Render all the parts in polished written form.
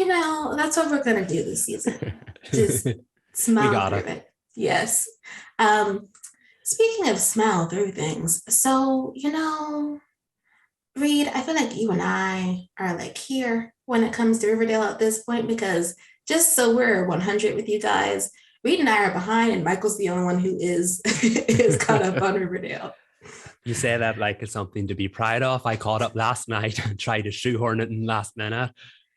that's what we're gonna do this season. Just We smile got through it. it. Yes. Um, Speaking of smile through things, so Reed, I feel like you and I are like here when it comes to Riverdale at this point because just so we're 100 with you guys, Reed and I are behind, and Michael's the only one who is is caught up on Riverdale. You say that like it's something to be proud of. I caught up last night and tried to shoehorn it in last minute.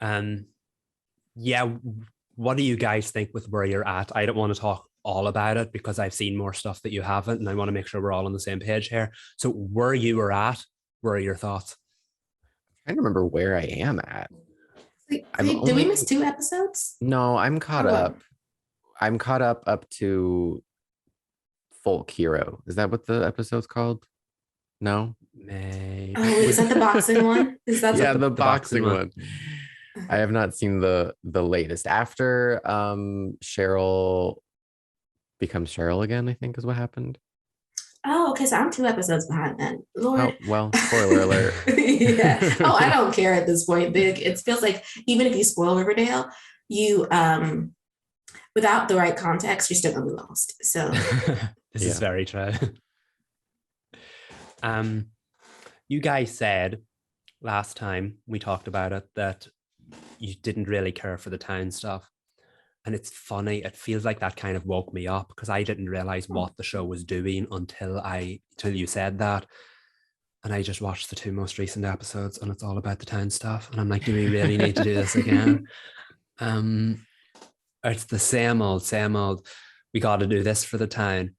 Um, yeah, what do you guys think with where you're at? I don't want to talk all about it because I've seen more stuff that you haven't, and I want to make sure we're all on the same page here. So, where you were at, where are your thoughts? Trying to remember where I am at. I'm Did we miss only 2 episodes? no, I'm caught Or what? up. I'm caught up to Folk Hero. Is that what the episode's called? No? Maybe. Oh, wait, is that the boxing one? Is that Yeah, what the The boxing boxing one. one. I have not seen the latest. After Cheryl becomes Cheryl again, I think is what happened. Oh, okay, so I'm 2 episodes behind then. Oh, Lord. well, spoiler alert. Yeah. Oh, I don't care at this point. Big. It feels like even if you spoil Riverdale, you without the right context, you're still gonna be lost. So This is Yeah. very true. Um, you guys said last time we talked about it that you didn't really care for the town stuff. And it's funny, it feels like that kind of woke me up because I didn't realize what the show was doing until you said that. And I just watched the 2 most recent episodes and it's all about the town stuff. And I'm like, do we really need to do this again? It's the same old, same old. We got to do this for the town.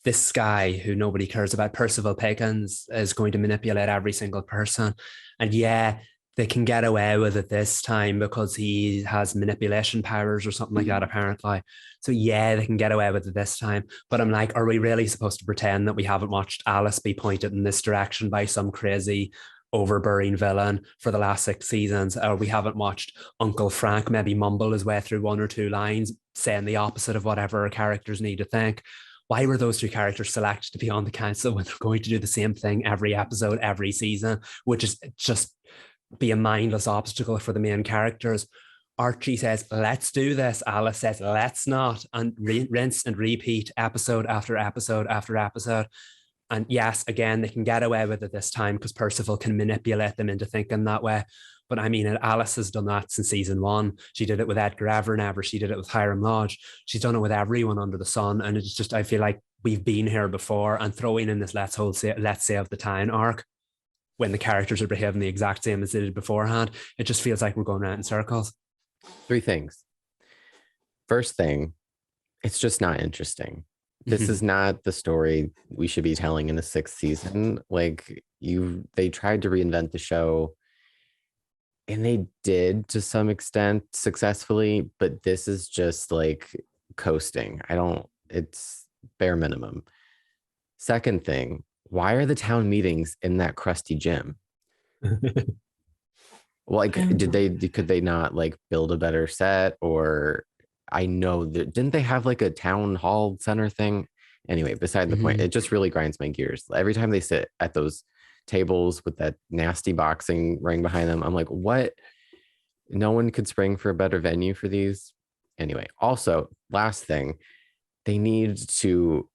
This guy who nobody cares about, Percival Pickens, is going to manipulate every single person. And yeah, they can get away with it this time because he has manipulation powers or something like that, apparently. So yeah, they can get away with it this time. But I'm like, are we really supposed to pretend that we haven't watched Alice be pointed in this direction by some crazy overbearing villain for the last 6 seasons, or we haven't watched Uncle Frank maybe mumble his way through 1 or 2 lines saying the opposite of whatever our characters need to think? Why were those 2 characters selected to be on the council when they're going to do the same thing every episode, every season, which is just be a mindless obstacle for the main characters? Archie says, let's do this. Alice says, let's not. And rinse and repeat episode after episode after episode. And yes, again, they can get away with it this time because Percival can manipulate them into thinking that way. But I mean, Alice has done that since season 1. She did it with Edgar Evernever. She did it with Hiram Lodge. She's done it with everyone under the sun. And it's just, I feel like we've been here before. And throwing in this let's save the town arc when the characters are behaving the exact same as they did beforehand, it just feels like we're going around in circles. 3 things. First thing, it's just not interesting. This is not the story we should be telling in the 6th season. Like they tried to reinvent the show and they did to some extent successfully, but this is just like coasting. It's bare minimum. Second thing, why are the town meetings in that crusty gym? Like, could they not like build a better set? Or I know that didn't they have like a town hall center thing? Anyway, beside the point, it just really grinds my gears. Every time they sit at those tables with that nasty boxing ring behind them, I'm like, what? No one could spring for a better venue for these. Anyway, also, last thing, they need to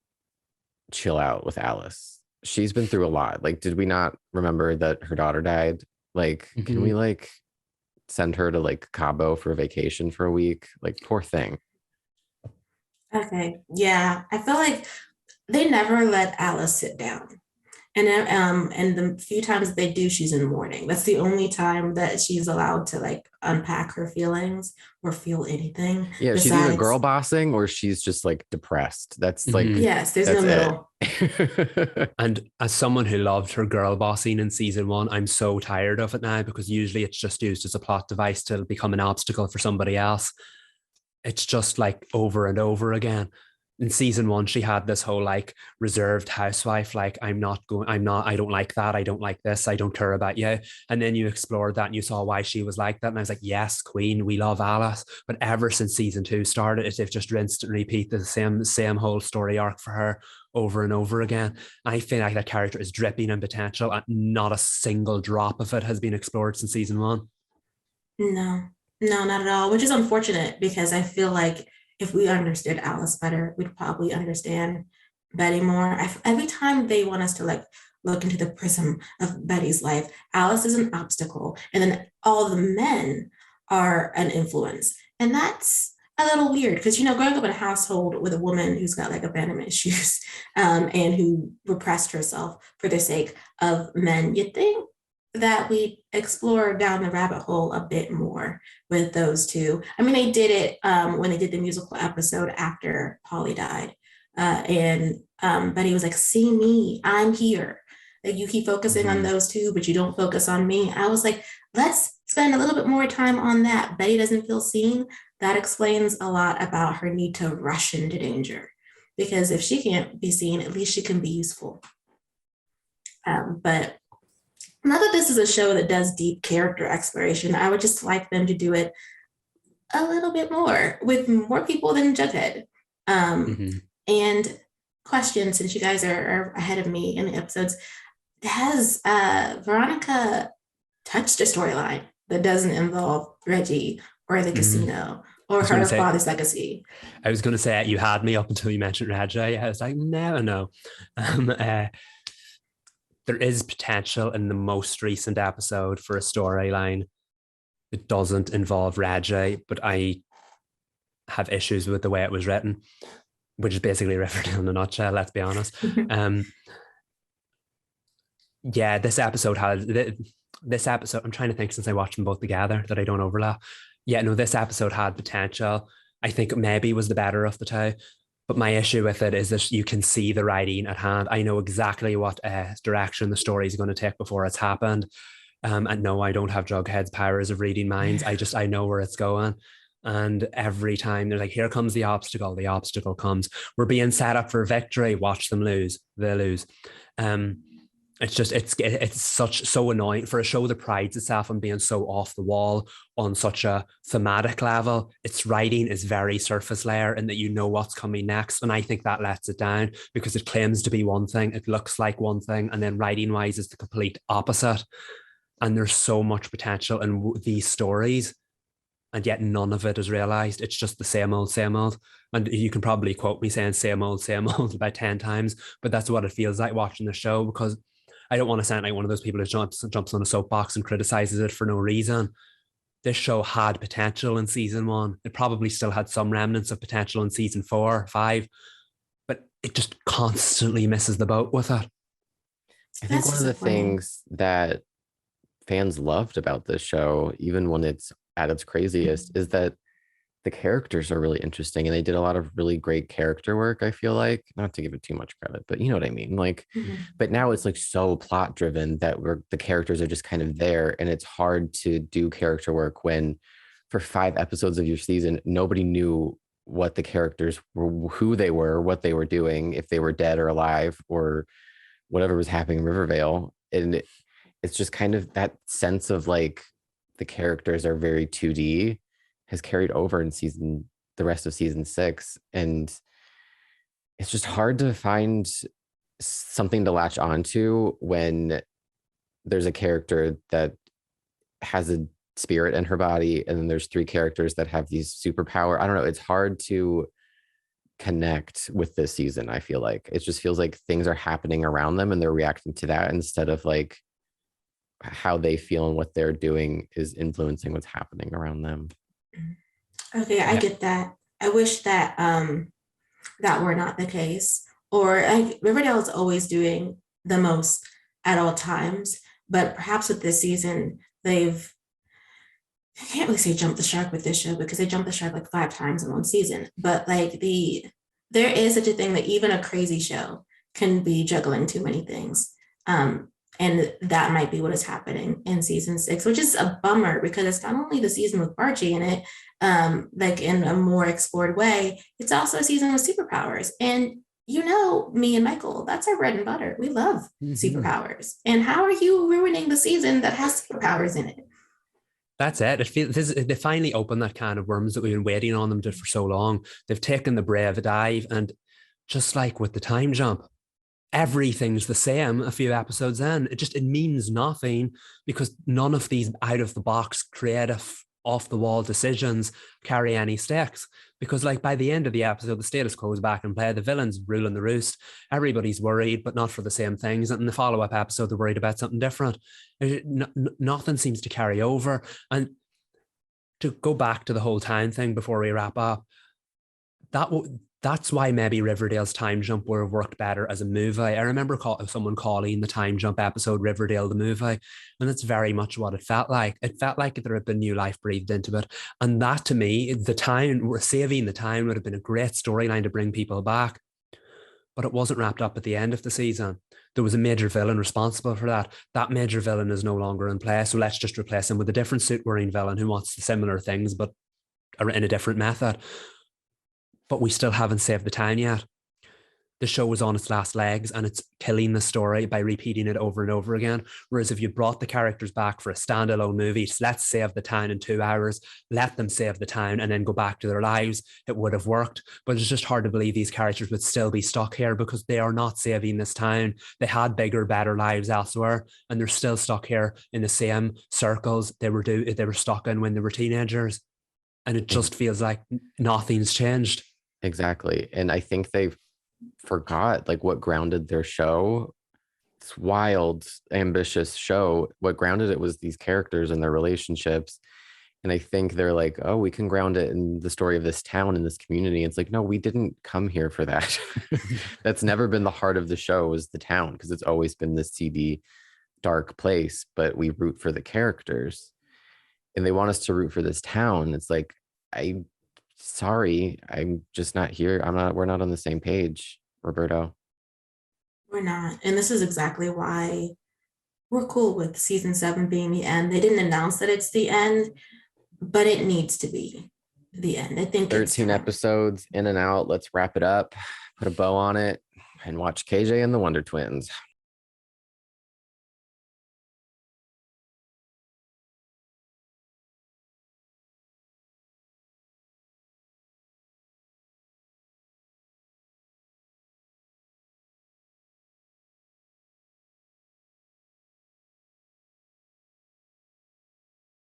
chill out with Alice. She's been through a lot. Like, did we not remember that her daughter died? Like, can we like send her to like Cabo for a vacation for a week? Like, poor thing. okay, yeah, I feel like they never let Alice sit down. And the few times that they do, she's in mourning. That's the only time that she's allowed to like unpack her feelings or feel anything. Yeah, she's either Besides, girl bossing or she's just like depressed. That's like yes, there's no that's middle. it. And as someone who loved her girl bossing in season 1, I'm so tired of it now because usually it's just used as a plot device to become an obstacle for somebody else. It's just like over and over again. In season 1, she had this whole like reserved housewife, like I don't like that, I don't like this, I don't care about you. And then you explored that and you saw why she was like that. And I was like, yes, Queen, we love Alice. But ever since season 2 started, they've just rinsed and repeated the same whole story arc for her over and over again. I feel like that character is dripping in potential and not a single drop of it has been explored since season 1. No. No, not at all, which is unfortunate because I feel like if we understood Alice better, we'd probably understand Betty more. Every time they want us to like look into the prism of Betty's life, Alice is an obstacle, and then all the men are an influence. And that's a little weird because, growing up in a household with a woman who's got like abandonment issues and who repressed herself for the sake of men, you'd think that we explore down the rabbit hole a bit more with those two. I mean, they did it when they did the musical episode after Polly died. And Betty was like, see me, I'm here. Like, you keep focusing on those two, but you don't focus on me. I was like, let's spend a little bit more time on that. Betty doesn't feel seen. That explains a lot about her need to rush into danger. Because if she can't be seen, at least she can be useful. But not that this is a show that does deep character exploration. I would just like them to do it a little bit more with more people than Jughead. And question, since you guys are ahead of me in the episodes, has Veronica touched a storyline that doesn't involve Reggie or the casino or her father's legacy? I was going to say, you had me up until you mentioned Reggie. I was like, no. There is potential in the most recent episode for a storyline that doesn't involve Reggie, but I have issues with the way it was written, which is basically Riverdale in a nutshell, let's be honest. This episode, I'm trying to think since I watched them both together that I don't overlap. This episode had potential. I think maybe was the better of the two. But my issue with it is that you can see the writing at hand. I know exactly what direction the story is going to take before it's happened. And no, I don't have Jughead's powers of reading minds. I know where it's going. And every time they're like, here comes the obstacle comes. We're being set up for victory. Watch them lose. They lose. It's so annoying for a show that prides itself on being so off the wall on such a thematic level. Its writing is very surface layer and that you know what's coming next. And I think that lets it down because it claims to be one thing. It looks like one thing. And then writing wise is the complete opposite. And there's so much potential in these stories. And yet none of it is realized. It's just the same old. And you can probably quote me saying same old about 10 times, but that's what it feels like watching the show, because I don't want to sound like one of those people who jumps on a soapbox and criticizes it for no reason. This show had potential in season 1. It probably still had some remnants of potential in season 4, 5, but it just constantly misses the boat with it. I think one of the things that fans loved about this show, even when it's at its craziest, is that the characters are really interesting and they did a lot of really great character work. I feel like, not to give it too much credit, but you know what I mean? Like, but now it's like so plot driven that the characters are just kind of there. And it's hard to do character work when for 5 episodes of your season, nobody knew what the characters were, who they were, what they were doing, if they were dead or alive or whatever was happening in Riverdale. And it's just kind of that sense of like the characters are very 2D has carried over in the rest of season 6. And it's just hard to find something to latch onto when there's a character that has a spirit in her body. And then there's 3 characters that have these superpower. I don't know. It's hard to connect with this season. I feel like it just feels like things are happening around them and they're reacting to that instead of like how they feel and what they're doing is influencing what's happening around them. Okay, I get that. I wish that that were not the case. Or Riverdale is always doing the most at all times, but perhaps with this season, I can't really say jump the shark with this show because they jumped the shark like 5 times in one season. But like there is such a thing that even a crazy show can be juggling too many things. And that might be what is happening in season 6, which is a bummer because it's not only the season with Archie in it, like in a more explored way, it's also a season with superpowers. And me and Michael, that's our bread and butter. We love superpowers. And how are you ruining the season that has superpowers in it? That's it. They finally opened that can of worms that we've been waiting on them to for so long. They've taken the brave dive, and just like with the time jump, everything's the same a few episodes in. It means nothing because none of these out of the box creative off the wall decisions carry any stakes. Because like by the end of the episode, the status quo is back in play. The villain's ruling the roost. Everybody's worried, but not for the same things. And in the follow-up episode, they're worried about something different. Nothing seems to carry over. And to go back to the whole time thing before we wrap up, that's why maybe Riverdale's time jump would have worked better as a movie. I remember someone calling the time jump episode Riverdale the movie, and it's very much what it felt like. It felt like there had been new life breathed into it. And that, to me, saving the town would have been a great storyline to bring people back. But it wasn't wrapped up at the end of the season. There was a major villain responsible for that. That major villain is no longer in place, so let's just replace him with a different suit-wearing villain who wants similar things, but in a different method. But we still haven't saved the town yet. The show was on its last legs and it's killing the story by repeating it over and over again. Whereas if you brought the characters back for a standalone movie, just let's save the town in 2 hours, let them save the town and then go back to their lives, it would have worked. But it's just hard to believe these characters would still be stuck here because they are not saving this town. They had bigger, better lives elsewhere and they're still stuck here in the same circles they were stuck in when they were teenagers. And it just feels like nothing's changed. Exactly. And I think they forgot like what grounded their show. This wild, ambitious show. What grounded it was these characters and their relationships. And I think they're like, oh, we can ground it in the story of this town and this community. It's like, no, we didn't come here for that. That's never been the heart of the show, is the town, because it's always been this seedy, dark place. But we root for the characters and they want us to root for this town. It's like, sorry, I'm just not here. We're not on the same page, Roberto. We're not. And this is exactly why we're cool with season 7 being the end. They didn't announce that it's the end, but it needs to be the end. I think 13 episodes in and out. Let's wrap it up, put a bow on it, and watch KJ and the Wonder Twins.